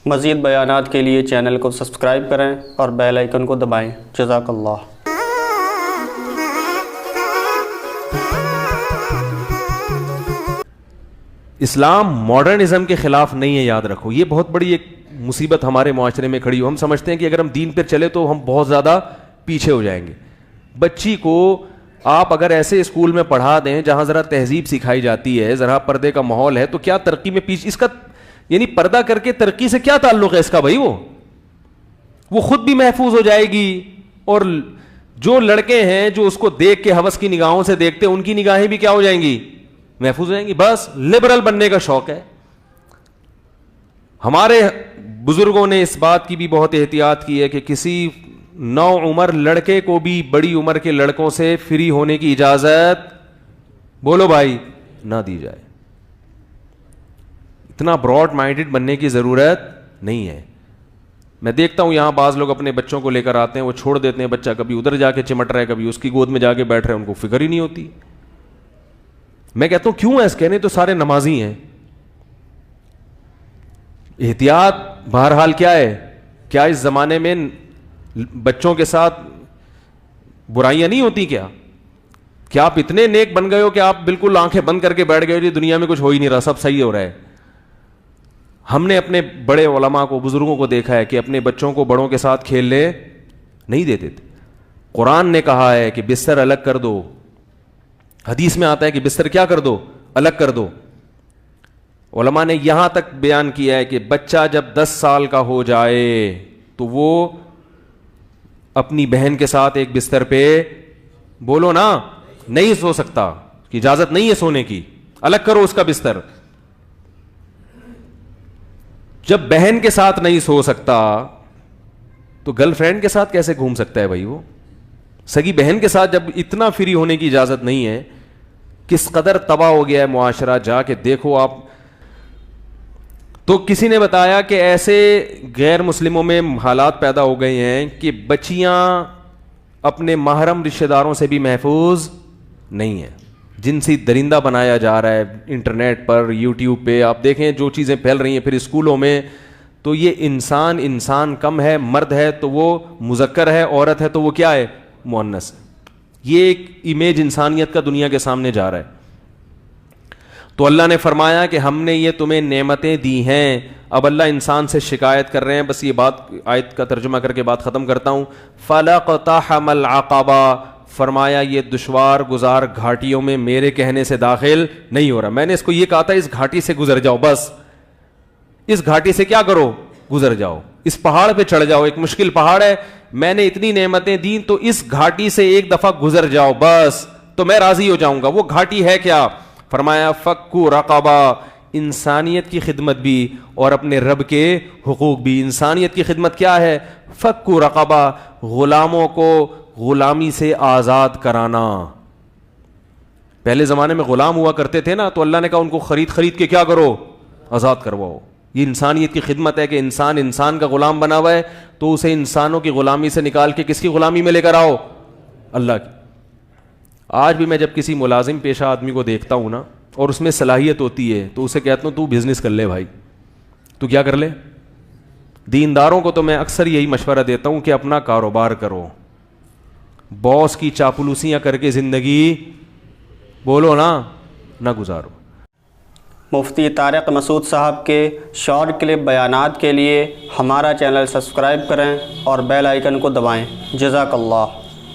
مزید بیانات کے لیے چینل کو سبسکرائب کریں اور بیل آئیکن کو دبائیں۔ جزاک اللہ۔ اسلام ماڈرنزم کے خلاف نہیں ہے، یاد رکھو، یہ بہت بڑی ایک مصیبت ہمارے معاشرے میں کھڑی ہو۔ ہم سمجھتے ہیں کہ اگر ہم دین پر چلے تو ہم بہت زیادہ پیچھے ہو جائیں گے۔ بچی کو آپ اگر ایسے اسکول میں پڑھا دیں جہاں ذرا تہذیب سکھائی جاتی ہے، ذرا پردے کا ماحول ہے، تو کیا ترقی میں پیچھے، اس کا یعنی پردہ کر کے ترقی سے کیا تعلق ہے اس کا بھائی؟ وہ خود بھی محفوظ ہو جائے گی، اور جو لڑکے ہیں جو اس کو دیکھ کے ہوس کی نگاہوں سے دیکھتے ہیں ان کی نگاہیں بھی کیا ہو جائیں گی؟ محفوظ ہو جائیں گی۔ بس لبرل بننے کا شوق ہے۔ ہمارے بزرگوں نے اس بات کی بھی بہت احتیاط کی ہے کہ کسی نو عمر لڑکے کو بھی بڑی عمر کے لڑکوں سے فری ہونے کی اجازت، بولو بھائی، نہ دی جائے۔ اتنا براڈ مائنڈڈ بننے کی ضرورت نہیں ہے۔ میں دیکھتا ہوں یہاں بعض لوگ اپنے بچوں کو لے کر آتے ہیں، وہ چھوڑ دیتے ہیں، بچہ کبھی ادھر جا کے چمٹ رہا ہے، کبھی اس کی گود میں جا کے بیٹھ رہے ہیں، ان کو فکر ہی نہیں ہوتی۔ میں کہتا ہوں کیوں ایسا کہنے، تو سارے نمازی ہیں۔ احتیاط بہرحال کیا ہے؟ کیا اس زمانے میں بچوں کے ساتھ برائیاں نہیں ہوتی؟ کیا آپ اتنے نیک بن گئے ہو کہ آپ بالکل آنکھیں بند کر کے بیٹھ گئے ہو، دنیا میں کچھ ہو ہی نہیں رہا، سب صحیح ہو رہا ہے؟ ہم نے اپنے بڑے علماء کو، بزرگوں کو دیکھا ہے کہ اپنے بچوں کو بڑوں کے ساتھ کھیلنے نہیں دیتے تھے۔ قرآن نے کہا ہے کہ بستر الگ کر دو، حدیث میں آتا ہے کہ بستر کیا کر دو؟ الگ کر دو۔ علماء نے یہاں تک بیان کیا ہے کہ بچہ جب 10 سال کا ہو جائے تو وہ اپنی بہن کے ساتھ ایک بستر پہ، بولو نا، نہیں سو سکتا، کہ اجازت نہیں ہے سونے کی، الگ کرو اس کا بستر۔ جب بہن کے ساتھ نہیں سو سکتا تو گرل فرینڈ کے ساتھ کیسے گھوم سکتا ہے بھائی؟ وہ سگی بہن کے ساتھ جب اتنا فری ہونے کی اجازت نہیں ہے، کس قدر تباہ ہو گیا ہے معاشرہ، جا کے دیکھو آپ۔ تو کسی نے بتایا کہ ایسے غیر مسلموں میں حالات پیدا ہو گئے ہیں کہ بچیاں اپنے محرم رشتہ داروں سے بھی محفوظ نہیں ہیں، جنسی درندہ بنایا جا رہا ہے انٹرنیٹ پر، یوٹیوب پہ آپ دیکھیں جو چیزیں پھیل رہی ہیں۔ پھر اسکولوں میں تو یہ انسان کم ہے، مرد ہے تو وہ مذکر ہے، عورت ہے تو وہ کیا ہے؟ مؤنث ہے۔ یہ ایک امیج انسانیت کا دنیا کے سامنے جا رہا ہے۔ تو اللہ نے فرمایا کہ ہم نے یہ تمہیں نعمتیں دی ہیں۔ اب اللہ انسان سے شکایت کر رہے ہیں، بس یہ بات آیت کا ترجمہ کر کے بات ختم کرتا ہوں۔ فَلَقْتَحَمَ الْعَقَبَةَ، فرمایا یہ دشوار گزار گھاٹیوں میں میرے کہنے سے داخل نہیں ہو رہا۔ میں نے اس کو یہ کہا تھا اس گھاٹی سے گزر جاؤ، بس اس گھاٹی سے کیا کرو؟ گزر جاؤ، اس پہاڑ پہ چڑھ جاؤ، ایک مشکل پہاڑ ہے، میں نے اتنی نعمتیں دی تو اس گھاٹی سے ایک دفعہ گزر جاؤ بس، تو میں راضی ہو جاؤں گا۔ وہ گھاٹی ہے کیا؟ فرمایا فکو رقبہ، انسانیت کی خدمت بھی اور اپنے رب کے حقوق بھی۔ انسانیت کی خدمت کیا ہے؟ فکو رقبہ، غلاموں کو غلامی سے آزاد کرانا۔ پہلے زمانے میں غلام ہوا کرتے تھے نا، تو اللہ نے کہا ان کو خرید کے کیا کرو؟ آزاد کرواؤ۔ یہ انسانیت کی خدمت ہے کہ انسان کا غلام بنا ہوا ہے تو اسے انسانوں کی غلامی سے نکال کے کس کی غلامی میں لے کر آؤ؟ اللہ کی۔ آج بھی میں جب کسی ملازم پیشہ آدمی کو دیکھتا ہوں نا اور اس میں صلاحیت ہوتی ہے تو اسے کہتا ہوں تو بزنس کر لے بھائی، تو کیا کر لے؟ دینداروں کو تو میں اکثر یہی مشورہ دیتا ہوں کہ اپنا کاروبار کرو، باس کی چاپلوسیاں کر کے زندگی، بولو نا، نہ گزارو۔ مفتی طارق مسعود صاحب کے شارٹ کلپ بیانات کے لیے ہمارا چینل سبسکرائب کریں اور بیل آئیکن کو دبائیں۔ جزاک اللہ۔